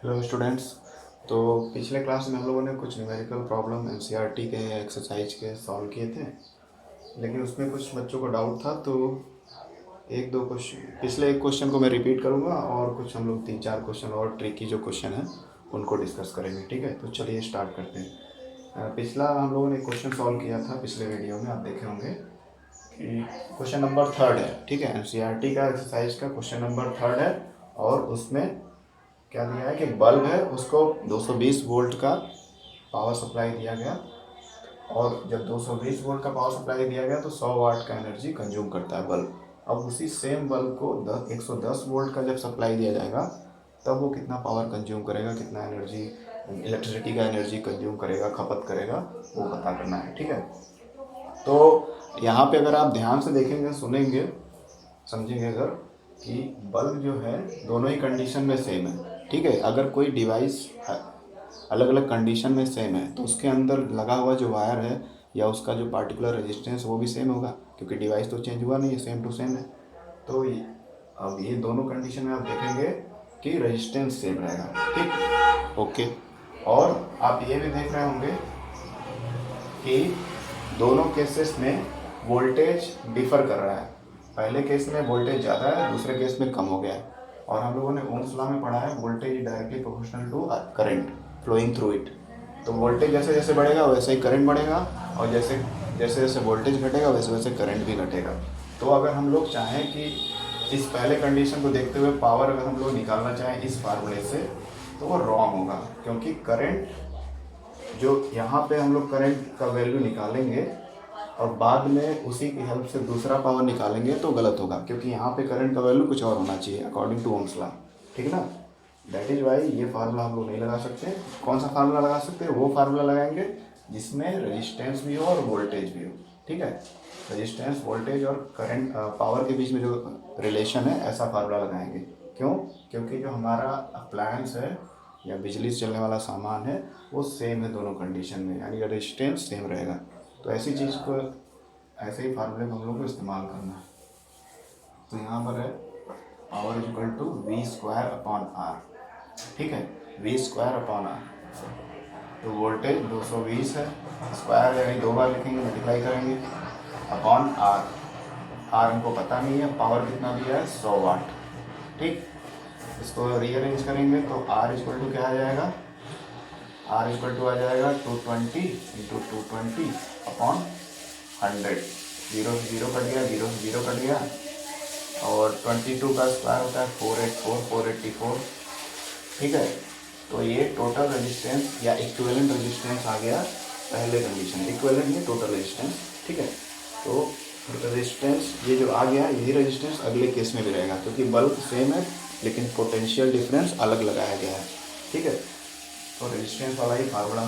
Hello students. तो पिछले class में हम लोगों ने कुछ न्यूमेरिकल प्रॉब्लम एनसीईआरटी के एक्सरसाइज के सॉल्व किए थे, लेकिन उसमें कुछ बच्चों को डाउट था। तो एक दो क्वेश्चन, पिछले एक क्वेश्चन को मैं रिपीट करूँगा और कुछ हम लोग 3-4 क्वेश्चन और ट्रिकी जो क्वेश्चन है उनको डिस्कस करेंगे। ठीक है, तो चलिए स्टार्ट करते हैं। पिछला हम लोगों ने क्वेश्चन सॉल्व किया था पिछले वीडियो में, आप देखे होंगे कि क्वेश्चन नंबर 3 है। ठीक है, एनसीईआरटी का एक्सरसाइज का क्वेश्चन नंबर 3 है और उसमें क्या दिया है कि बल्ब है, उसको 220 वोल्ट का पावर सप्लाई दिया गया और जब 220 वोल्ट का पावर सप्लाई दिया गया तो 100 वाट का एनर्जी कंज्यूम करता है बल्ब। अब उसी सेम बल्ब को 110 वोल्ट का जब सप्लाई दिया जाएगा तब वो कितना पावर कंज्यूम करेगा, कितना एनर्जी, इलेक्ट्रिसिटी का एनर्जी कंज्यूम करेगा, खपत करेगा, वो पता करना है। ठीक है, तो यहाँ पे अगर आप ध्यान से देखेंगे, सुनेंगे, समझेंगे अगर, कि बल्ब जो है दोनों ही कंडीशन में सेम है। ठीक है, अगर कोई डिवाइस अलग अलग कंडीशन में सेम है तो उसके अंदर लगा हुआ जो वायर है या उसका जो पार्टिकुलर रेजिस्टेंस वो भी सेम होगा, क्योंकि डिवाइस तो चेंज हुआ नहीं है, सेम टू सेम है। तो अब ये दोनों कंडीशन में आप देखेंगे कि रेजिस्टेंस सेम रहेगा। ठीक, ओके। और आप ये भी देख रहे होंगे कि दोनों केसेस में वोल्टेज डिफर कर रहा है। पहले केस में वोल्टेज ज़्यादा है, दूसरे केस में कम हो गया है। और हम लोगों ने ओम्स लॉ में पढ़ा है voltage directly proportional to current flowing through it. तो वोल्टेज जैसे जैसे बढ़ेगा वैसे ही करंट बढ़ेगा, और जैसे जैसे जैसे वोल्टेज घटेगा वैसे वैसे करंट भी घटेगा। तो अगर हम लोग चाहें कि इस पहले कंडीशन को देखते हुए पावर अगर हम लोग निकालना चाहें इस फार्मूले से, तो वो रॉन्ग होगा, क्योंकि करंट जो यहाँ पे हम लोग करंट का वैल्यू निकालेंगे और बाद में उसी की हेल्प से दूसरा पावर निकालेंगे तो गलत होगा, क्योंकि यहाँ पे करंट का वैल्यू कुछ और होना चाहिए अकॉर्डिंग टू ओम्स लॉ। ठीक है ना, दैट इज वाई ये फार्मूला हम लोग नहीं लगा सकते। कौन सा फार्मूला लगा सकते हैं? वो फार्मूला लगाएंगे जिसमें रेजिस्टेंस भी हो और वोल्टेज भी हो। ठीक है, रेजिस्टेंस, वोल्टेज और करंट, पावर के बीच में जो रिलेशन है, ऐसा फार्मूला लगाएंगे। क्यों? क्योंकि जो हमारा अप्लायंस है या बिजली से चलने वाला सामान है वो सेम है दोनों कंडीशन में, यानी रेजिस्टेंस सेम रहेगा। तो ऐसी चीज़ को, ऐसे ही फार्मूले को हम लोग को इस्तेमाल करना है। तो यहाँ पर है power is equal to V square upon R. ठीक है, वी स्क्वायर अपॉन आर। तो वोल्टेज 220 है, स्क्वायर यानी 2 बार लिखेंगे, मल्टीप्लाई करेंगे, अपॉन आर। आर हमको पता नहीं है, पावर कितना दिया है? 100 वाट। ठीक, इसको रीअरेंज करेंगे तो आर इक्वल टू क्या आ जाएगा? आर इक्वल टू आ जाएगा 220 इंटू 220 अपॉन 100। जीरो से जीरो कट गया, जीरो से जीरो कट गया, और 22 का स्क्वायर होता है 484। ठीक है, तो ये टोटल रेजिस्टेंस या इक्विवेलेंट रेजिस्टेंस आ गया पहले कंडीशन। इक्विवेलेंट नहीं, टोटल रेजिस्टेंस। ठीक है, तो रेजिस्टेंस ये जो आ गया यही रेजिस्टेंस अगले केस में भी रहेगा, क्योंकि बल्ब सेम है लेकिन पोटेंशियल डिफरेंस अलग लगाया गया है। ठीक है, तो रेजिस्टेंस वाला ही फार्मूला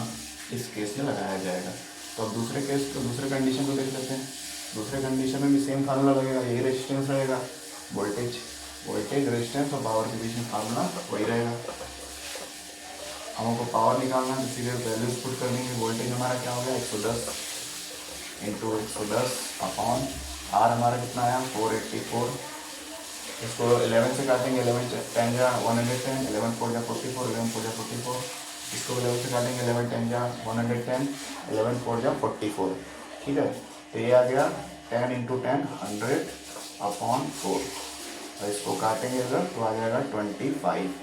इस केस में लगाया जाएगा। तो अब दूसरे केस को, दूसरे कंडीशन को देख लेते हैं। दूसरे कंडीशन में भी सेम फार्मूला लगेगा, यही रेजिस्टेंस रहेगा। वोल्टेज रेजिस्टेंस और पावर के बीच में फार्मूला वही रहेगा। हमको पावर निकालना है, सीधे वैल्यूज पुट करनी है। वोल्टेज हमारा क्या हो गया? 110 इंटू 110 अपॉन आर हमारा कितना आया? 484। इसको 11 से काटेंगे, 11 10 जा 110, 11 4 जा 44, 11 4 जा 44। इसको 11 से काटेंगे, 11 10 जा 110, 11 4 जा 44। ठीक है, तो ये आ गया 10 इंटू 10 100 अपॉन 4, और इसको काटेंगे अगर तो आ जाएगा 25।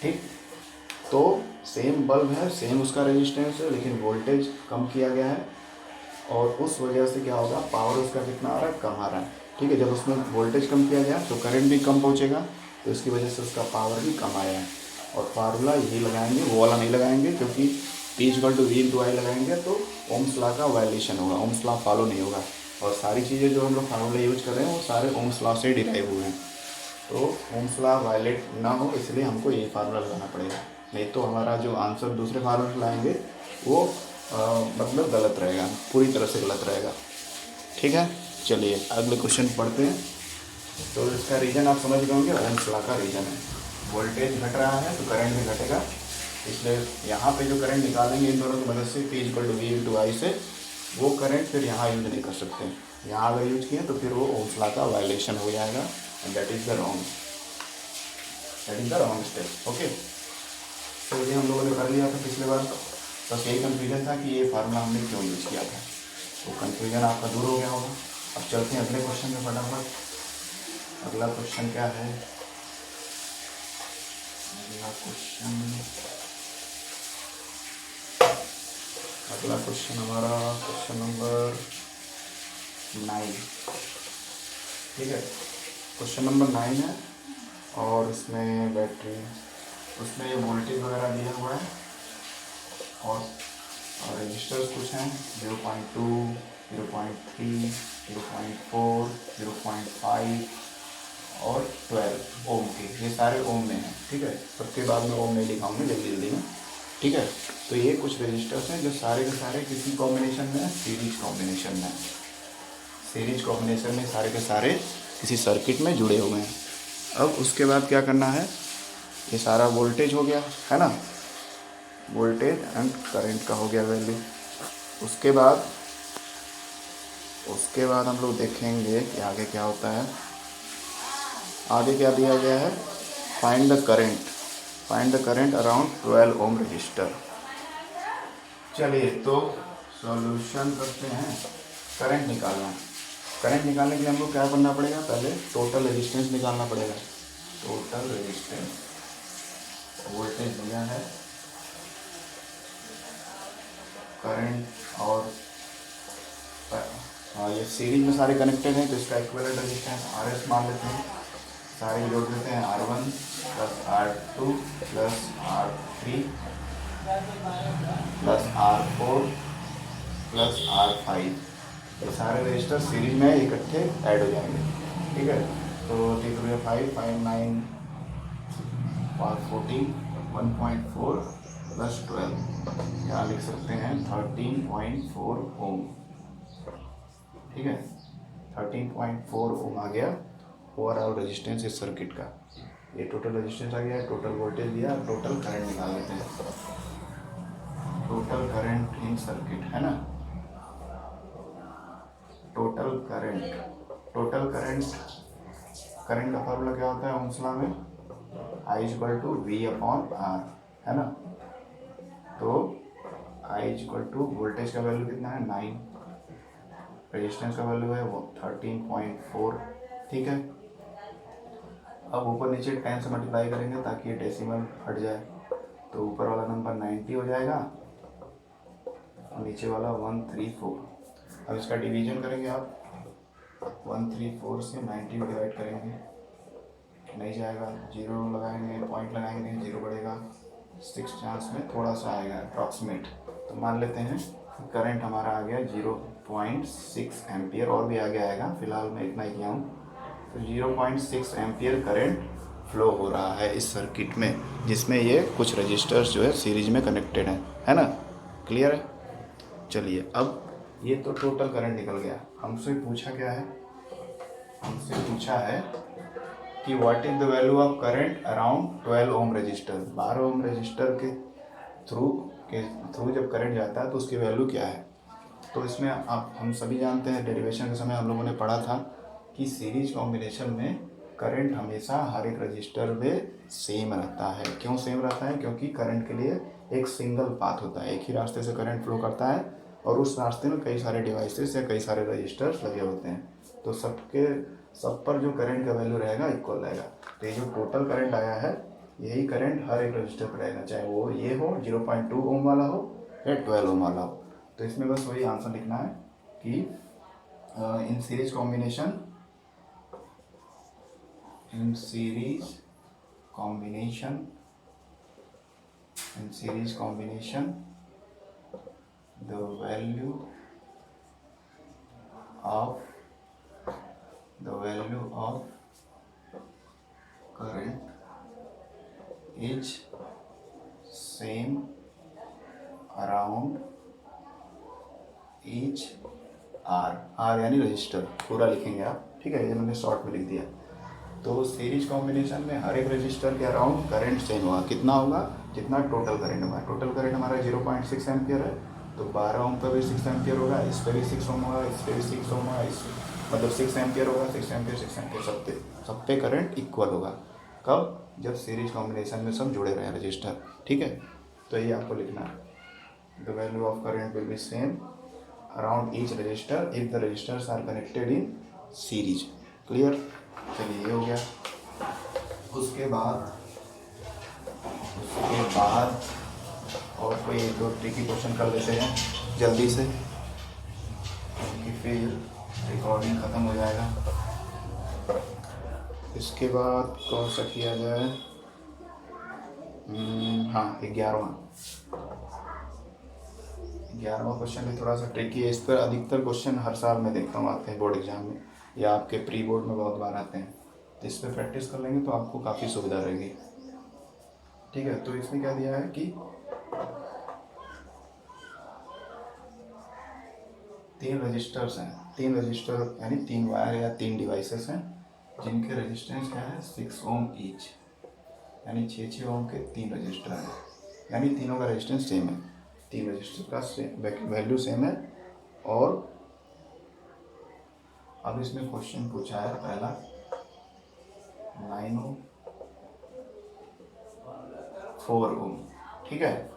ठीक, तो सेम बल्ब है, सेम उसका रेजिस्टेंस है, लेकिन वोल्टेज कम किया गया है, और उस वजह से क्या होगा? पावर उसका कितना आ रहा है? कम आ रहा है। ठीक है, जब उसमें वोल्टेज कम किया गया तो करंट भी कम पहुंचेगा, तो इसकी वजह से उसका पावर भी कम आया है। और फार्मूला यही लगाएंगे, वो वाला नहीं लगाएंगे, क्योंकि P equal to V into I लगाएंगे तो ओम्स लॉ का वायलेशन होगा, ओम्स लॉ फॉलो नहीं होगा। और सारी चीज़ें जो हम लोग फार्मूला यूज कर रहे हैं वो सारे ओम्स लॉ से डिराइव हुए हैं। तो ओम्स लॉ वायलेट ना हो इसलिए हमको यही फार्मूला लगाना पड़ेगा, नहीं तो हमारा जो आंसर दूसरे फार्मूला लाएंगे वो मतलब गलत रहेगा, पूरी तरह से गलत रहेगा। ठीक है, चलिए अगले क्वेश्चन पढ़ते हैं। तो इसका रीजन आप समझ गए होंगे, ओम्स लॉ का रीजन है वोल्टेज घट रहा है तो करंट भी घटेगा, इसलिए यहाँ पे जो करंट निकालेंगे इन दोनों की मदद से P equal to V into I से, वो करंट फिर यहाँ यूज नहीं कर सकते। यहाँ अगर यूज किए तो फिर वो ओम्स लॉ का वायलेशन हो जाएगा, and that is the wrong. That is the wrong step. Okay, तो ये हम लोगों ने कर लिया था पिछले बार। बस यही कन्फ्यूजन था कि ये फार्मूला हमने क्यों यूज किया था, तो कन्फ्यूजन आपका दूर हो गया होगा। अब चलते हैं अगले क्वेश्चन में फटाफट। अगला क्वेश्चन क्या है? अगला क्वेश्चन हमारा क्वेश्चन नंबर 9। ठीक है, क्वेश्चन नंबर 9 है और इसमें बैटरी, उसमें ये वोल्टेज वगैरह दिया हुआ है और रजिस्टर्स कुछ हैं 0.2, 0.3, 0.4, 0.5 और 12 ओम के। ये सारे ओम में हैं। ठीक है, सबके बाद में ओम नहीं लिखाऊंगे जल्दी जल्दी में। ठीक है, तो ये कुछ रजिस्टर्स हैं जो सारे के सारे किसी कॉम्बिनेशन में है, सीरीज कॉम्बिनेशन में। सीरीज कॉम्बिनेशन में सारे के सारे किसी सर्किट में जुड़े हुए हैं। अब उसके बाद क्या करना है, ये सारा वोल्टेज हो गया है ना, वोल्टेज एंड करंट का हो गया वैल्यू। उसके बाद हम लोग देखेंगे कि आगे क्या होता है। आगे क्या दिया गया है, find the current around 12 ohm resistor. चलिए तो सॉल्यूशन करते हैं। करंट निकालना, करंट निकालने के लिए हम लोग क्या करना पड़ेगा, पहले टोटल रेजिस्टेंस निकालना पड़ेगा। टोटल रेजिस्टेंस, वोल्टेज दिया है, करंट और ये सीरीज में सारे कनेक्टेड हैं तो इसका इक्विवेलेंट रेजिस्टेंस RS मान लेते हैं। सारे जोड़ देते हैं, R1 plus R2 plus R3 plus R4 plus R5। ये सारे रजिस्टर सीरीज में इकट्ठे ऐड हो जाएंगे। ठीक है, तो 3 5 5 9 14 1.4 प्लस 12, यहाँ लिख सकते हैं 13.4 ओम। ठीक है, 13.4 ओम आ गया ओवरऑल रेजिस्टेंस इस सर्किट का। ये टोटल रेजिस्टेंस आ गया, टोटल वोल्टेज दिया, टोटल करंट निकाल लेते हैं। टोटल करंट इन सर्किट है ना, टोटल करंट का फॉर्मूला क्या होता है ओम्स लॉ में, I/V/R है ना। तो I वोल्टेज का वैल्यू कितना है 9, रेजिस्टेंस का वैल्यू है वो 13.4। ठीक है, अब ऊपर नीचे 10 से मल्टीप्लाई करेंगे ताकि ये डेसिमल हट जाए, तो ऊपर वाला नंबर 90 हो जाएगा और नीचे वाला 134। अब इसका डिवीजन करेंगे आप, 134 से 90 डिवाइड करेंगे, नहीं जाएगा, जीरो लगाएंगे, पॉइंट लगाएंगे, जीरो बढ़ेगा, 6 चांस में थोड़ा सा आएगा अप्रॉक्सीमेट। तो मान लेते हैं करंट हमारा आ गया 0.6 एम्पियर, और भी आगे आएगा, फिलहाल मैं इतना ही किया हूँ। तो 0.6 एम्पियर करंट फ्लो हो रहा है इस सर्किट में, जिसमें ये कुछ रजिस्टर्स जो है सीरीज में कनेक्टेड हैं, है ना। क्लियर है। चलिए, अब ये तो टोटल करंट निकल गया। हमसे पूछा क्या है, हमसे पूछा है कि what is the value of current around 12 ohm resistor. 12 ohm resistor के थ्रू जब करंट जाता है तो उसकी वैल्यू क्या है। तो इसमें आप हम सभी जानते हैं, डेरिवेशन के समय हम लोगों ने पढ़ा था कि सीरीज कॉम्बिनेशन में करंट हमेशा हर एक रजिस्टर में सेम रहता है। क्यों सेम रहता है, क्योंकि करंट के लिए एक सिंगल पाथ होता है, एक ही रास्ते से करंट फ्लो करता है और उस रास्ते में कई सारे डिवाइसेस या कई सारे रजिस्टर्स लगे होते हैं, तो सब पर जो करंट का वैल्यू रहेगा इक्वल रहेगा। तो ये जो टोटल करंट आया है, यही करंट हर एक रजिस्टर पर रहेगा, चाहे वो ये हो 0.2 ओम वाला हो या 12 ओम वाला हो। तो इसमें बस वही आंसर लिखना है कि in series combination the value of current is same around each R यानी रजिस्टर, पूरा लिखेंगे आप। ठीक है, ये मैंने शॉर्ट में लिख दिया। तो सीरीज कॉम्बिनेशन में हर एक रजिस्टर के अराउंड करंट सेम होगा। कितना होगा, जितना टोटल करंट होगा। टोटल करंट हमारा 0.6 एम्पियर है, तो 12 ओम पर भी 6 एम्पियर होगा, इस पर भी 6 ओम होगा, इस पर भी 6 ओम होगा, इस मतलब 6 एम्पियर होगा, 6 एम्पियर 6 एम्पियर, सब पे करंट इक्वल होगा। कब? जब सीरीज कॉम्बिनेशन में सब जुड़े रहे रजिस्टर, ठीक है। तो ये आपको लिखना है, the value of current will be same around each resistor if the resistors are connected in series. Clear? चलिए ये हो गया। उसके बाद और कोई एक दो ट्रिकी क्वेश्चन कर लेते हैं जल्दी से, क्योंकि फिर रिकॉर्डिंग ख़त्म हो जाएगा। इसके बाद कौन सा किया जाए? हाँ, 11वां क्वेश्चन भी थोड़ा सा ट्रिकी है। इस पर अधिकतर क्वेश्चन हर साल मैं देखता हूँ आते हैं बोर्ड एग्जाम में, या आपके प्री बोर्ड में बहुत बार आते हैं। तो इस पर प्रैक्टिस कर लेंगे तो आपको काफ़ी सुविधा रहेगी, ठीक है। तो इसमें क्या दिया है कि 3 रजिस्टर्स हैं, 3 रजिस्टर यानी 3 वायर या 3 डिवाइसेस हैं जिनके रेजिस्टेंस क्या है 6 ओम ईच, यानी 6 ओम के 3 रजिस्टर हैं, यानी तीनों का रेजिस्टेंस सेम है, 3 रजिस्टर का वैल्यू सेम है। और अब इसमें क्वेश्चन पूछा है पहला 9 ओम 4 ओम, ठीक है।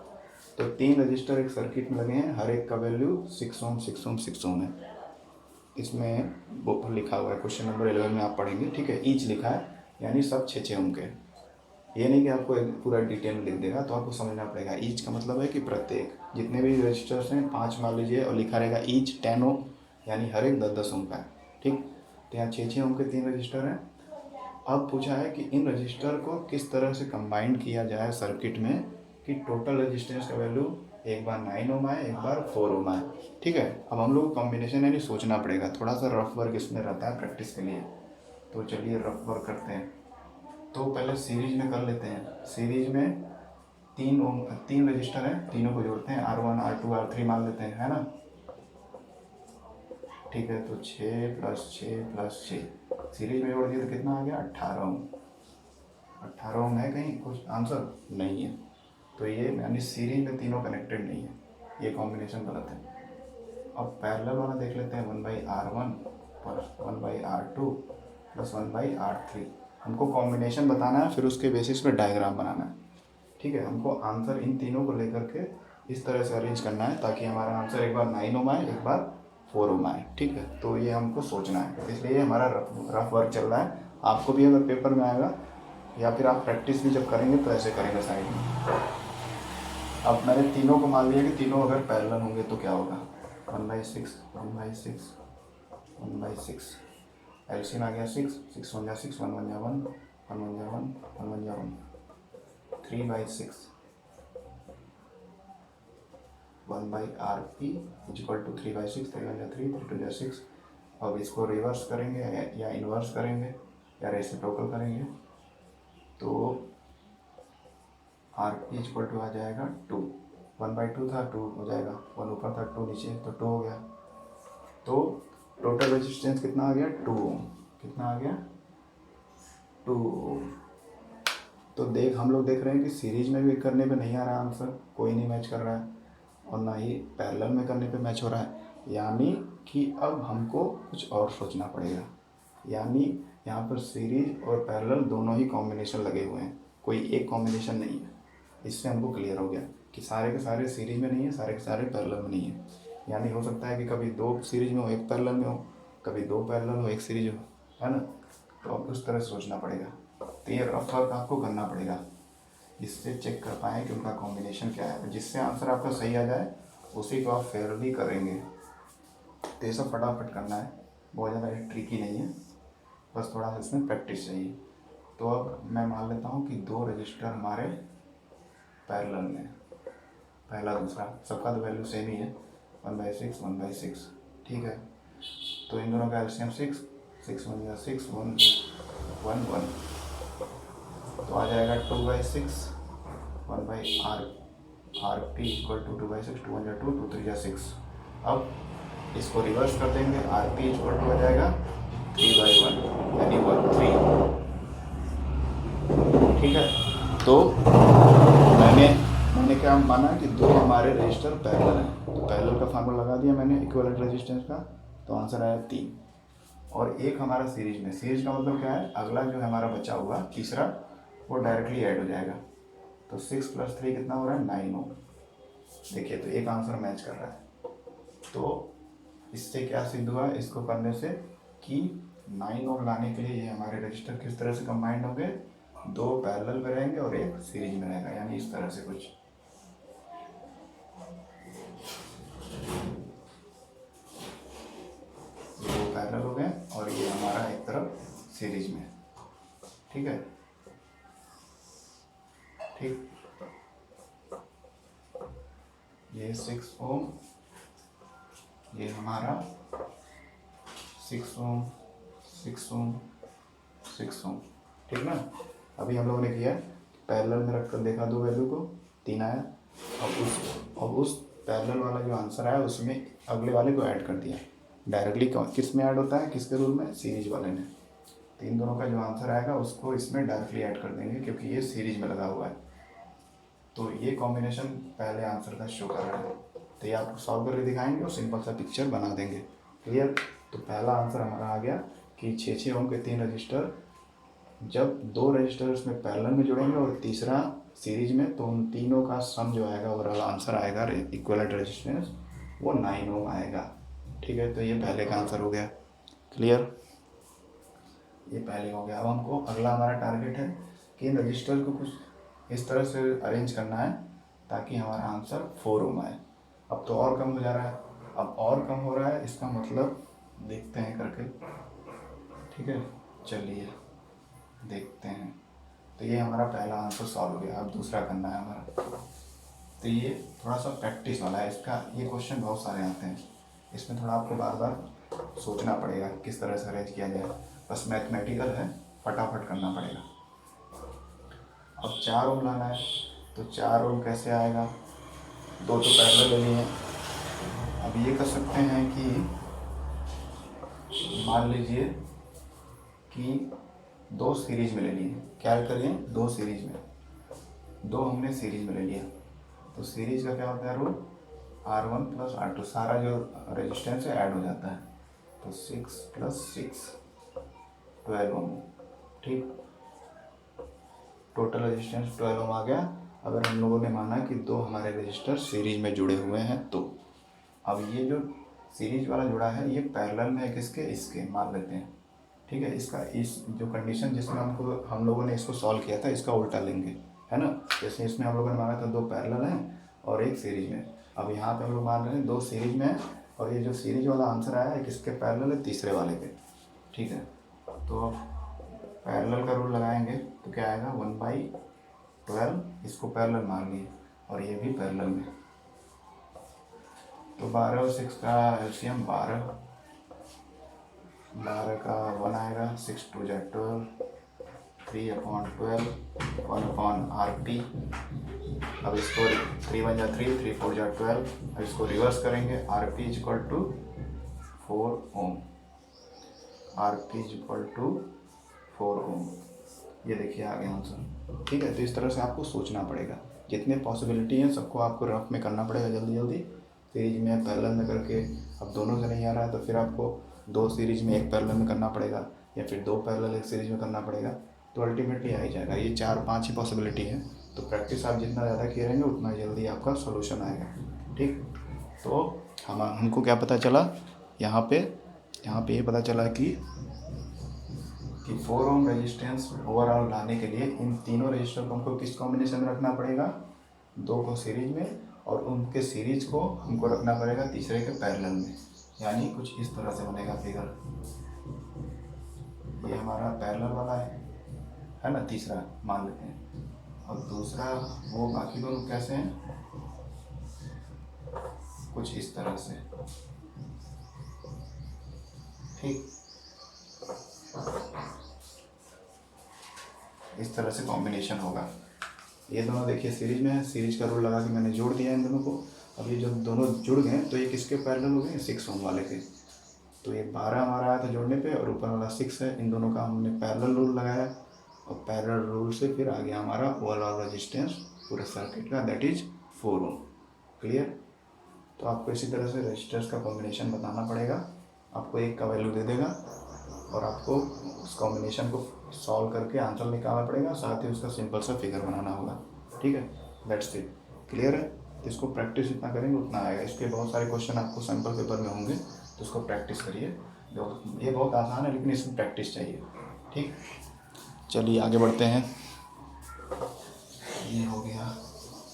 तो 3 रजिस्टर एक सर्किट में लगे हैं, हर एक का वैल्यू 6 ओम 6 ओम 6 ओम है। इसमें वो लिखा हुआ है क्वेश्चन नंबर 11 में आप पढ़ेंगे, ठीक है। ईच लिखा है यानी सब 6 ओम के। ये नहीं कि आपको पूरा डिटेल में लिख देगा, तो आपको समझना पड़ेगा। ईच का मतलब है कि प्रत्येक, जितने भी रजिस्टर्स हैं 5 मान लीजिए, और लिखा रहेगा ईच 10 ओम, यानी हर एक 10-10 ओम का है, ठीक। तो यहाँ 6 ओम के 3 रजिस्टर हैं। अब पूछा है कि इन रजिस्टर को किस तरह से कंबाइन किया जाए सर्किट में कि टोटल रजिस्टेंस का वैल्यू एक बार 9 ओम आए, एक बार 4 ओम आए, ठीक है। अब हम लोग को कॉम्बिनेशन यानी सोचना पड़ेगा, थोड़ा सा रफ वर्क इसमें रहता है प्रैक्टिस के लिए। तो चलिए रफ वर्क करते हैं। तो पहले सीरीज में कर लेते हैं। सीरीज में 3 रजिस्टर हैं, तीनों को जोड़ते हैं, R1 R2 R3 मान लेते हैं, है ना, ठीक है। तो 6 + 6 + 6 सीरीज में जोड़ दिया तो कितना आ गया 18 ओम। 18 ओम है कहीं कुछ आंसर? नहीं है। तो ये यानी सीरीज में तीनों कनेक्टेड नहीं है, ये कॉम्बिनेशन गलत है। अब पैरेलल वाला देख लेते हैं, 1/R1 + 1/R2 + 1/R3। हमको कॉम्बिनेशन बताना है, फिर उसके बेसिस पे डायग्राम बनाना है, ठीक है। हमको आंसर इन तीनों को लेकर के इस तरह से अरेंज करना है ताकि हमारा आंसर एक बार 9 ओम आए, एक बार 4 ओम आए, ठीक है। तो ये हमको सोचना है, इसलिए हमारा रफ वर्क चल रहा है। आपको भी अगर पेपर में आएगा या फिर आप प्रैक्टिस भी जब करेंगे तो ऐसे करेंगे साइड में। अब मैंने तीनों को मान लिया कि तीनों अगर पैरेलल होंगे तो क्या होगा, 1/6 1/6 1/6, एलसीएम आ गया 6 6 1 6 1 1 1 1 1 1 1 1 1 3/6 1/RP = 3/6 3 1 3 3 2 6। अब इसको रिवर्स करेंगे या इन्वर्स करेंगे या रेसिप्रोकल करेंगे, तो RP = आ जाएगा 2, 1/2 था 2 हो जाएगा, 1 ऊपर था 2 नीचे, तो 2 हो गया। तो टोटल रेजिस्टेंस कितना आ गया 2 ओम, कितना आ गया 2 ओम। तो हम लोग देख रहे हैं कि सीरीज में भी करने पे नहीं आ रहा आंसर, कोई नहीं मैच कर रहा है, और ना ही पैरेलल में करने पे मैच हो रहा है, यानी कि अब हमको कुछ और सोचना पड़ेगा। यानी यहाँ पर सीरीज और पैरेलल दोनों ही कॉम्बिनेशन लगे हुए हैं, कोई एक कॉम्बिनेशन नहीं है। इससे हमको क्लियर हो गया कि सारे के सारे सीरीज में नहीं है, सारे के सारे पैरेलल में नहीं है। यानी हो सकता है कि कभी 2 सीरीज में हो, 1 पैरेलल में हो, कभी 2 पैरेलल हो, 1 सीरीज हो, है ना। तो अब उस तरह सोचना पड़ेगा। तो ये रफ वर्क आपको करना पड़ेगा, जिससे चेक कर पाएँ कि उनका कॉम्बिनेशन क्या है, जिससे आंसर आपका सही आ जाए उसी को आप फेयरली करेंगे। तो ये सब फटाफट करना है, बहुत ज़्यादा ट्रिकी नहीं है, बस थोड़ा सा इसमें प्रैक्टिस चाहिए। तो अब मैं मान लेता हूँ कि 2 रजिस्टर हमारे पैरेलल में, पहला दूसरा, सबका तो वैल्यू सेम ही है, 1/6 1/6, ठीक है। तो इन दोनों का एलसीएम 6 6 1 6 1 1 1, तो आ जाएगा 2/6 1/RP = 2/6 2 1 2 2 3 6। अब इसको रिवर्स कर देंगे, RP = आ जाएगा 3/1 यानी 1 3, ठीक है। तो मैंने क्या माना कि 2 हमारे रजिस्टर पैरेलल हैं, तो पैरेलल का फार्मूला लगा दिया मैंने इक्विवेलेंट रेजिस्टेंस का, तो आंसर आया 3। और एक हमारा सीरीज में, सीरीज का मतलब क्या है, अगला जो हमारा बचा हुआ तीसरा, वो डायरेक्टली ऐड हो जाएगा। तो 6 + 3 कितना हो रहा है 9 ओम। देखिए तो एक आंसर मैच कर रहा है। तो इससे क्या सिद्ध हुआ इसको करने से कि 9 ओम लाने के लिए ये हमारे रजिस्टर किस तरह से कंबाइंड होंगे, 2 पैरेलल में रहेंगे और एक सीरीज में रहेगा, यानी इस तरह से कुछ। दो पैरेलल हो गए और ये हमारा एक तरफ सीरीज में। ठीक है, ठीक। ये 6 ओम, ये हमारा 6 ओम, 6 ओम, 6 ओम। ठीक ना। अभी हम लोगों ने किया पैरेलल में रखकर देखा दो वैल्यू को, 3 आया। अब उस पैरेलल वाला जो आंसर आया उसमें अगले वाले को ऐड कर दिया डायरेक्टली। किस में ऐड होता है, किसके रूल में, सीरीज वाले में। तो इन दोनों का जो आंसर आएगा उसको इसमें डायरेक्टली ऐड कर देंगे क्योंकि ये सीरीज में लगा हुआ है। तो ये कॉम्बिनेशन पहले आंसर का शो कर रहा है। तो ये आपको सॉल्व करके दिखाएंगे और सिंपल सा पिक्चर बना देंगे। क्लियर। तो पहला आंसर हमारा आ गया कि 6 ओम के 3 रजिस्टर, जब 2 रजिस्टर उसमें पैरेलल में जुड़ेंगे और तीसरा सीरीज में, तो उन तीनों का सम जो आएगा ओवरऑल आंसर आएगा इक्विवेलेंट रेजिस्टेंस, वो 9 ओम आएगा। ठीक है, तो ये पहले का आंसर हो गया। क्लियर, ये पहले हो गया। अब हमको अगला हमारा टारगेट है कि इन रजिस्टर को कुछ इस तरह से अरेंज करना है ताकि हमारा आंसर 4 ओम आए। अब तो और कम हो जा रहा है, अब और कम हो रहा है, इसका मतलब देखते हैं करके। ठीक है, चलिए देखते हैं। तो ये हमारा पहला आंसर सॉल्व हो गया। अब दूसरा करना है हमारा। तो ये थोड़ा सा प्रैक्टिस वाला है, इसका ये क्वेश्चन बहुत सारे आते हैं, इसमें थोड़ा आपको बार बार सोचना पड़ेगा किस तरह से अरेंज किया जाए। बस मैथमेटिकल है, फटाफट करना पड़ेगा। अब 4 ओम लाना है, तो 4 ओम कैसे आएगा, 2 तो पैरेलल ले लिए हैं। अब ये कर सकते हैं कि मान लीजिए कि 2 सीरीज में ले लिए। क्या करिए, 2 सीरीज में, 2 हमने सीरीज में ले लिया। तो सीरीज का क्या होता है रूल, R1 + R2, सारा जो रेजिस्टेंस है ऐड हो जाता है। तो 6 + 6 12 ओम। ठीक, टोटल रेजिस्टेंस 12 ओम आ गया। अगर हम लोगों ने माना कि 2 हमारे रजिस्टर सीरीज में जुड़े हुए हैं तो अब ये जो सीरीज वाला जुड़ा है ये पैरेलल में है किसके, इसके, मान लेते हैं। ठीक है, इसका इस जो कंडीशन जिसमें हम लोगों ने इसको सॉल्व किया था इसका उल्टा लेंगे, है ना। जैसे इसमें हम लोगों ने माना था 2 पैरेलल हैं और एक सीरीज में। अब यहाँ पे हम लोग मान रहे हैं 2 सीरीज में है और ये जो सीरीज वाला आंसर आया है किसके पैरेलल है, तीसरे वाले के। ठीक है, तो पैरेलल का रूल लगाएंगे तो क्या आएगा, 1/12, इसको पैरेलल मान लिए और ये भी पैरेलल में। तो 12 और 6 का एलसीएम 12, 12 का 1 आएगा, 6 × 2 = 12, 3/12, 1/RP। अब इसको 3 × 1 = 3, 3 × 4 = 12। अब इसको रिवर्स करेंगे, RP = 4 ओम, RP = 4 ओम। ये देखिए आ गया आंसर। ठीक है, तो इस तरह से आपको सोचना पड़ेगा, जितने पॉसिबिलिटी हैं सबको आपको रफ में करना पड़ेगा जल्दी जल्दी, सीरीज में पैरेलल में करके। अब दोनों से नहीं आ रहा है तो फिर आपको 2 सीरीज में एक पैरेलल में करना पड़ेगा या फिर 2 पैरेलल एक सीरीज में करना पड़ेगा, तो अल्टीमेटली आ ही जाएगा। ये 4-5 ही पॉसिबिलिटी है। तो प्रैक्टिस आप जितना ज़्यादा किए रहेंगे उतना जल्दी आपका सोल्यूशन आएगा। ठीक, तो हमको क्या पता चला यहाँ पे ये पता चला कि 4 ओम रेजिस्टेंस ओवरऑल लाने के लिए इन तीनों रजिस्टर को हमको किस कॉम्बिनेशन में रखना पड़ेगा, 2 को सीरीज में और उनके सीरीज को हमको रखना पड़ेगा तीसरे के पैरेलल में। यानी कुछ इस तरह से बनेगा फिगर। ये हमारा पैरेलल वाला है ना, तीसरा मान लेते हैं, और दूसरा वो बाकी दोनों कैसे हैं, कुछ इस तरह से। ठीक, इस तरह से कॉम्बिनेशन होगा। ये दोनों देखिए सीरीज में है, सीरीज का रूल लगा के मैंने जोड़ दिया इन दोनों को। अब ये जब दोनों जुड़ गए तो ये किसके पैरेलल हो गए, 6 ओम वाले के। तो ये 12 हमारा आया था जोड़ने पे और ऊपर वाला 6 है, इन दोनों का हमने पैरेलल रूल लगाया और पैरेलल रूल से फिर आ गया हमारा ओवरऑल रेजिस्टेंस पूरे सर्किट का, दैट इज 4 ओम। क्लियर। तो आपको इसी तरह से रजिस्टर्स का कॉम्बिनेशन बताना पड़ेगा। आपको एक का वैल्यू दे देगा और आपको उस कॉम्बिनेशन को सॉल्व करके आंसर निकालना पड़ेगा, साथ ही उसका सिंपल सा फिगर बनाना होगा। ठीक है, दैट्स इट। क्लियर है? तो इसको प्रैक्टिस जितना करेंगे उतना आएगा। इसके बहुत सारे क्वेश्चन आपको सैम्पल पेपर में होंगे, तो उसको प्रैक्टिस करिए। ये बहुत आसान है, लेकिन इसमें प्रैक्टिस चाहिए। ठीक, चलिए आगे बढ़ते हैं। ये हो गया,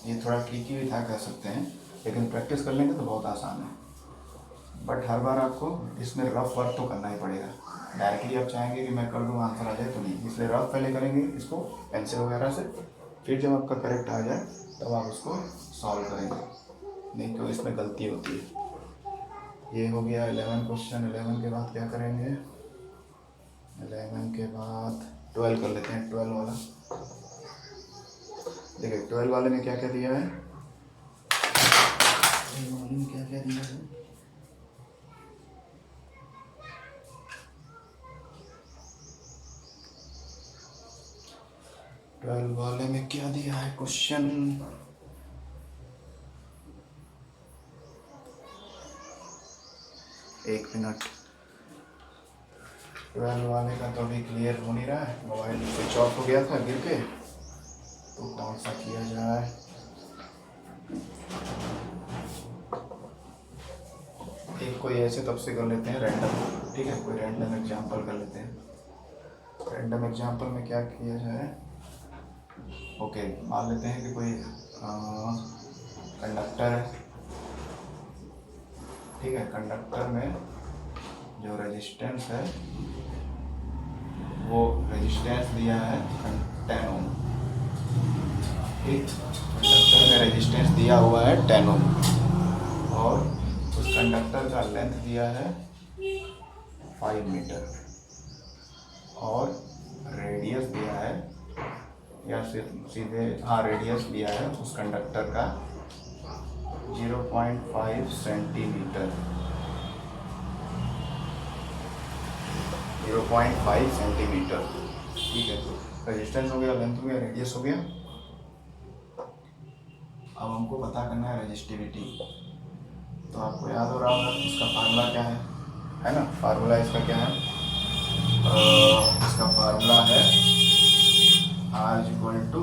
ये थोड़ा ट्रिकी भी था कह सकते हैं, लेकिन प्रैक्टिस कर लेंगे तो बहुत आसान है। बट हर बार आपको इसमें रफ वर्क तो करना ही पड़ेगा। डायरेक्टली आप चाहेंगे कि मैं कर दूँ आंसर आ जाए तो नहीं, इसलिए रफ पहले करेंगे इसको पेंसिल वगैरह से, फिर जब आपका करेक्ट आ जाए तब आप उसको सॉल्व करेंगे, नहीं तो इसमें गलती होती है। ये हो गया 11 क्वेश्चन। 11 के बाद क्या करेंगे? 11 के बाद 12 कर लेते हैं। 12 वाला देखिए, 12 वाले में क्या क्या दिया है? 12 वाले में क्या क्या दिया है? ट्वेल्व वाले में क्या दिया है क्वेश्चन? एक मिनट। 12 वाले का तो अभी क्लियर हो नहीं रहा है, मोबाइल स्विच ऑफ हो गया था गिर के, तो कौन सा किया जाए? एक कोई ऐसे तब से कर लेते हैं रैंडम। ठीक है, कोई रैंडम एग्जांपल कर लेते हैं। रैंडम एग्जांपल में क्या किया जाए? ओके, मान लेते हैं कि कोई कंडक्टर है। ठीक है, कंडक्टर में जो रेजिस्टेंस है वो रेजिस्टेंस दिया है 10 ओम। ठीक, कंडक्टर में रेजिस्टेंस दिया हुआ है 10 ओम, और उस कंडक्टर का लेंथ दिया है 5 मीटर, और रेडियस दिया है, या सीधे हाँ रेडियस दिया है उस कंडक्टर का 0.5 सेंटीमीटर। 0.5 सेंटीमीटर। ठीक है, तो रेजिस्टेंस हो गया, लेंथ हो गया, रेडियस हो गया। अब हमको पता करना है रेजिस्टिविटी। तो आपको याद हो रहा होगा इसका फार्मूला क्या है ना? फार्मूला इसका क्या है? इसका फार्मूला है R equal to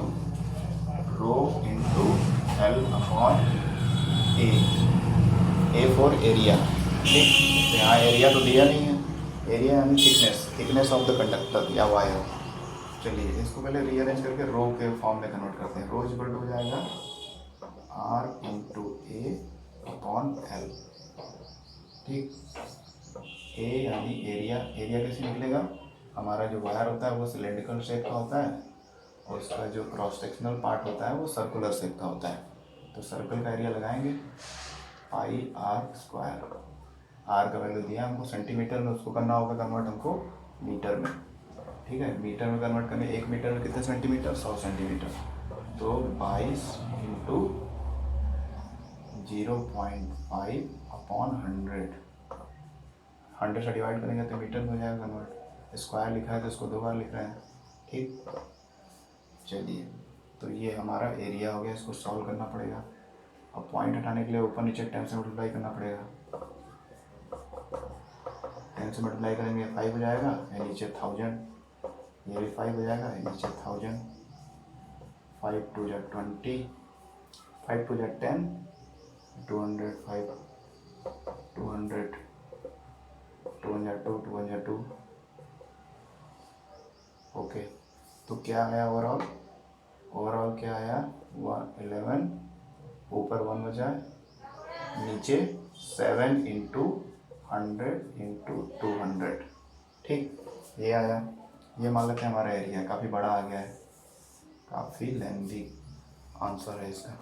rho into L upon A for area. ठीक, तो यहाँ एरिया तो दिया नहीं है, एरिया यानी थिकनेस ऑफ द कंडक्टर या वायर। चलिए इसको पहले रीअरेंज करके रो के फॉर्म में कन्वर्ट करते हैं। रो इक्वल टू हो जाएगा R इंटू ए अपॉन एल। ठीक, ए यानी एरिया। एरिया कैसे निकलेगा? हमारा जो वायर होता है वो सिलेंड्रिकल शेप का होता है, और उसका जो क्रॉस सेक्शनल पार्ट होता है वो सर्कुलर शेप का होता है। तो सर्कल का एरिया लगाएंगे पाई आर स्क्वायर। आर का वैल्यू दिया हमको सेंटीमीटर में, उसको करना होगा कन्वर्ट हमको मीटर में। ठीक है, मीटर में कन्वर्ट करने 1 मीटर में कितने सेंटीमीटर? 100 सेंटीमीटर। तो 22 इंटू 0.5 अपॉन 100 से डिवाइड करेंगे तो मीटर में हो जाएगा कन्वर्ट। स्क्वायर लिखा है तो इसको 2 बार लिख रहे हैं। ठीक, चलिए तो ये हमारा एरिया हो गया, इसको सॉल्व करना पड़ेगा। अब पॉइंट हटाने के लिए ऊपर नीचे 10 से मल्टीप्लाई करना पड़ेगा। 10 से मल्टीप्लाई करेंगे 5 हो जाएगा, या नीचे 1000, ये भी 5 हो जाएगा, या नीचे 1000। 5 2 जा 20, 5 2 जा 10, 200, 5 200, 2 जा 2, 2 जा 2। ओके, तो क्या आया ओवरऑल? ओवरऑल क्या आया? 11, ऊपर 1 बचा, नीचे 7 इंटू 100 इंटू 200। ठीक, ये आया। ये मान लेते हैं हमारा एरिया काफ़ी बड़ा आ गया है, काफ़ी लेंथी आंसर है इसका।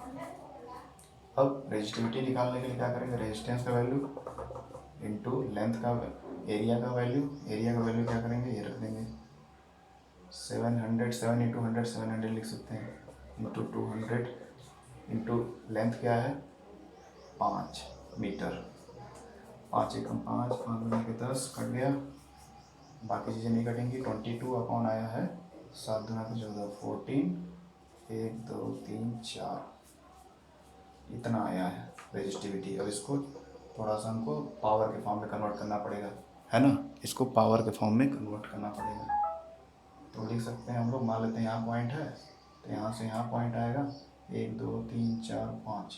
अब रेजिस्टिविटी निकालने के लिए क्या करेंगे? रेजिस्टेंस का वैल्यू इंटू लेंथ का एरिया का वैल्यू। एरिया का वैल्यू क्या करेंगे? ये रख देंगे 700। 7 इंटू 100 700 लिख सकते हैं, इंटू 200 इंटू लेंथ क्या है? 5 मीटर। 5 एकम 5, 5 गुना के 10 कट गया, बाकी चीज़ें नहीं कटेंगी। 22 अपॉन आया है 7 गुना के 14, 14, 1 2 3 4, इतना आया है रेजिस्टिविटी। अब इसको थोड़ा सा हमको पावर के फॉर्म में कन्वर्ट करना पड़ेगा, है ना? इसको पावर के फॉर्म में कन्वर्ट करना पड़ेगा। तो लिख सकते हैं हम लोग, मान लेते हैं यहाँ पॉइंट है तो यहाँ से यहाँ पॉइंट आएगा 1 2 3 4 5,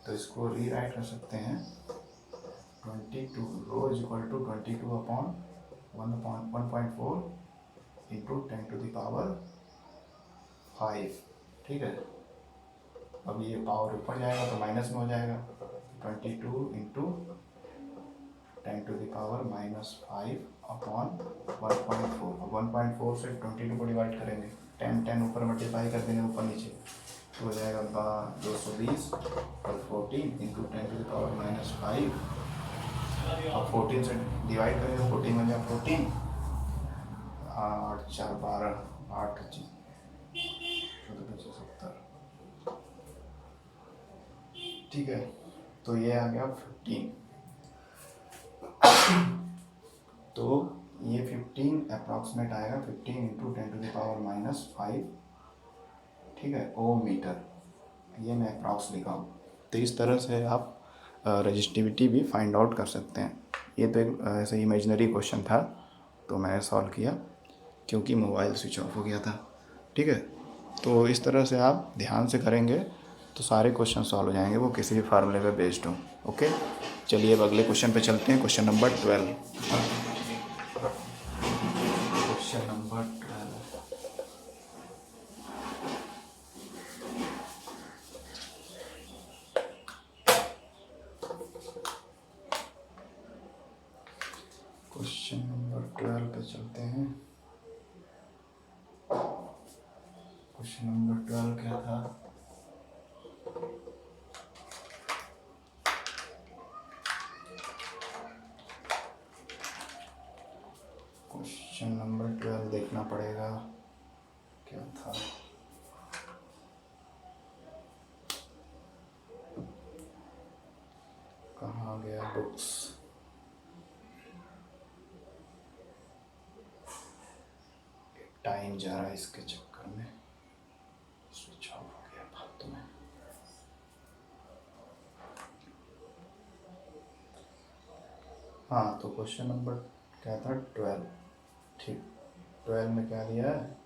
तो इसको रीराइट कर सकते हैं 22 rho is equal to 22 upon 1.4 into 10⁵, ठीक है। अब ये पावर ऊपर जाएगा तो माइनस में हो जाएगा, 22 इंटू 10⁻⁻5 अपॉन 1.4। 1.4 से 22 को डिवाइड करेंगे, 10 ऊपर मल्टीप्लाई कर देंगे ऊपर नीचे, तो हो जाएगा 220 और 14 इंटू 10⁻⁻5। अब 14 से डिवाइड करेंगे, 14 में जाए 14, 8 4 12, 8 14 70, ठीक है। तो ये आ गया 15। तो ये 15 अप्रॉक्सीमेट आएगा 15 इंटू 10⁻⁻5, ठीक है, ओम मीटर। ये मैं अप्रॉक्स लिखा हूँ। तो इस तरह से आप रजिस्टिविटी भी फाइंड आउट कर सकते हैं। ये तो एक ऐसे इमेजिनरी क्वेश्चन था तो मैंने सॉल्व किया क्योंकि मोबाइल स्विच ऑफ हो गया था, ठीक है। तो इस तरह से आप ध्यान से करेंगे तो सारे क्वेश्चन सॉल्व हो जाएंगे, वो किसी भी फार्मूले पे बेस्ड हो। ओके, चलिए अब अगले क्वेश्चन पे चलते हैं। Question number 12। Question number 12, question number 12 पे चलते हैं। क्वेश्चन नंबर 12 क्या था? क्वेश्चन नंबर 12 देखना पड़ेगा क्या था। कहाँ गया बुक्स? टाइम जा रहा है इसके चक्कर में, स्विच ऑफ हो गया फालतू में। हाँ, तो क्वेश्चन नंबर क्या था? 12, ठीक। 12 में क्या दिया है?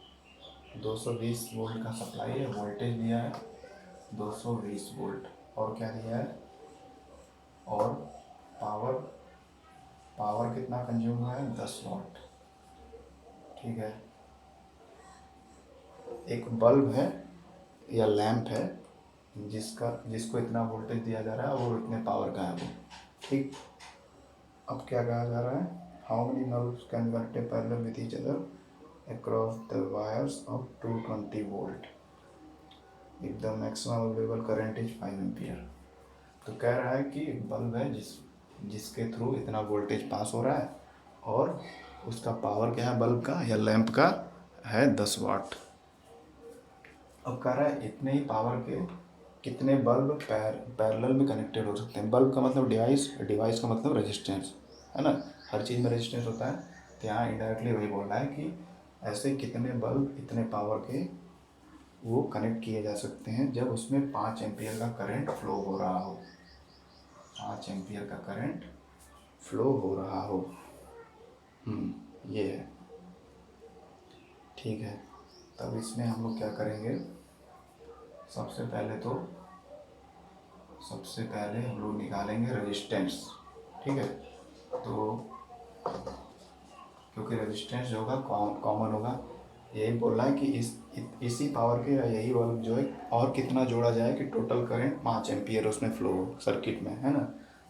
220 वोल्ट का सप्लाई है, वोल्टेज दिया है 220 वोल्ट, और क्या दिया है? और पावर कितना कंज्यूम हुआ है? 10 वाट, ठीक है। एक बल्ब है या लैंप है जिसको इतना वोल्टेज दिया जा रहा है और इतने पावर का है वो, ठीक। अब क्या कहा जा रहा है? How many nulls can be connected parallel with each other across the wires of 220 volt if the maximum available current is 5 ampere. तो कह रहा है कि एक बल्ब है जिसके थ्रू इतना वोल्टेज पास हो रहा है और उसका पावर क्या है बल्ब का या लैंप का? है 10 वाट। अब कह रहा है इतने ही पावर के कितने बल्ब पैरेलल में कनेक्टेड हो सकते हैं। बल्ब का मतलब डिवाइस का मतलब रेजिस्टेंस है ना, हर चीज़ में रेजिस्टेंस होता है। तो यहाँ इनडायरेक्टली वही बोल रहा है कि ऐसे कितने बल्ब इतने पावर के वो कनेक्ट किए जा सकते हैं जब उसमें 5 एम्पियर का करंट फ्लो हो रहा हो। 5 एम्पियर का करंट फ्लो हो रहा हो, ये है, ठीक है। तब इसमें हम लोग क्या करेंगे? सबसे पहले हम लोग निकालेंगे रेजिस्टेंस, ठीक है। तो क्योंकि रेजिस्टेंस जो होगा कॉमन होगा, यही बोल रहा है कि इसी पावर के या यही बल्ब जो है और कितना जोड़ा जाए कि टोटल करंट 5 एम्पियर उसमें फ्लो हो सर्किट में, है ना।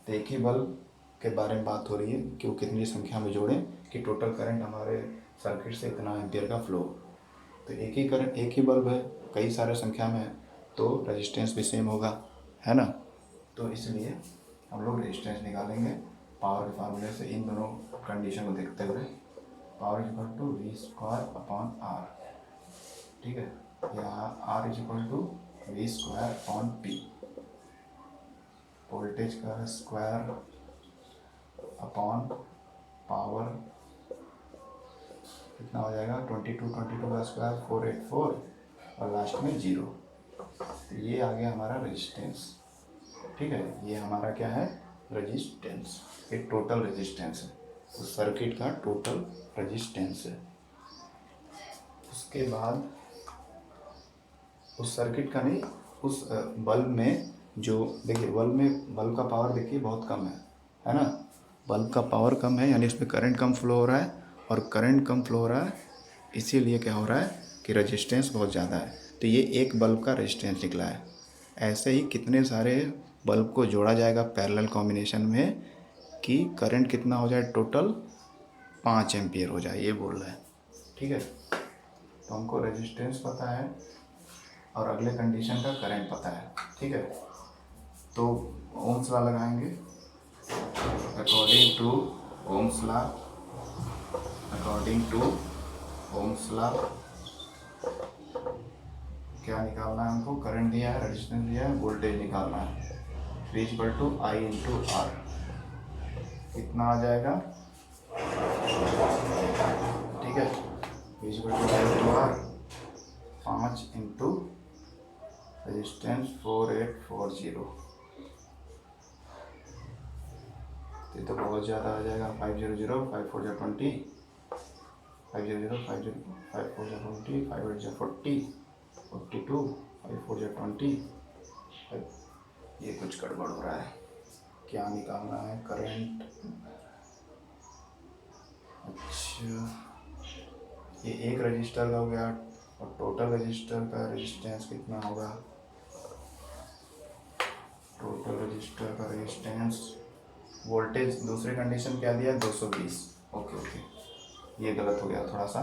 तो एक ही बल्ब के बारे में बात हो रही है कि वो कितनी संख्या में जोड़ें कि टोटल करंट हमारे सर्किट से इतना एम्पियर का फ्लो। तो एक ही बल्ब है, कई सारे संख्या में है, तो रेजिस्टेंस भी सेम होगा, है ना। तो इसलिए हम लोग रेजिस्टेंस निकालेंगे पावर के फार्मूले से, इन दोनों कंडीशन को देखते हुए। Power is equal to V² upon R, ठीक है, या R is equal to V² upon P। Voltage का स्क्वायर अपॉन पावर कितना हो जाएगा? 22 का स्क्वायर 484 और लास्ट में 0। तो ये आ गया हमारा रेजिस्टेंस, ठीक है। ये हमारा क्या है? रेजिस्टेंस। ये टोटल रेजिस्टेंस है, उस सर्किट का टोटल रेजिस्टेंस है। उसके बाद उस सर्किट का नहीं, उस बल्ब में जो देखिए, बल्ब का पावर देखिए बहुत कम है ना। बल्ब का पावर कम है यानी उसमें करंट कम फ्लो हो रहा है, और करंट कम फ्लो हो रहा है इसीलिए क्या हो रहा है कि रेजिस्टेंस बहुत ज़्यादा है। तो ये एक बल्ब का रेजिस्टेंस निकला है। ऐसे ही कितने सारे बल्ब को जोड़ा जाएगा पैरेलल कॉम्बिनेशन में कि करंट कितना हो जाए, टोटल 5 एम्पियर हो जाए, ये बोल रहा है। ठीक है, तो हमको रेजिस्टेंस पता है और अगले कंडीशन का करंट पता है। ठीक है, तो ओम्स लॉ लगाएंगे। अकॉर्डिंग टू ओम्स लॉ, क्या निकालना है हमको, करंट दिया है, रेजिस्टेंस दिया है, वोल्टेज निकालना है। V = I × R कितना आ जाएगा, ठीक है। V = I × R 5 × रेजिस्टेंस 4840, ये तो बहुत ज़्यादा आ जाएगा। 500 5 4 20, 500 5 4 20, 5 8 40, 42, 5 4 20। ये कुछ गड़बड़ हो रहा है, क्या निकालना है करंट। अच्छा, ये एक रजिस्टर का हो गया, और टोटल रजिस्टर का रेजिस्टेंस कितना होगा, टोटल रजिस्टर का रेजिस्टेंस। वोल्टेज दूसरी कंडीशन क्या दिया, 220। ओके, ये गलत हो गया थोड़ा सा,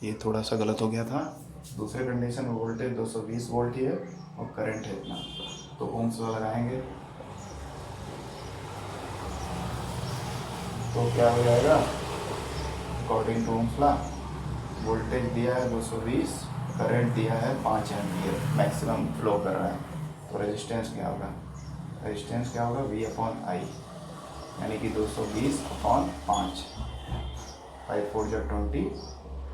ये थोड़ा सा गलत हो गया था। दूसरे कंडीशन में वोल्टेज 220 वोल्ट ही है और करंट है इतना, तो ओम्स लॉ लगाएंगे तो क्या हो जाएगा, according to Ohm's law voltage दिया है 220, करंट दिया है 5 एम्पियर, मैक्सिमम फ्लो कर रहा है, तो रेजिस्टेंस क्या होगा, V/I, यानी कि 220/5, 5 4 20,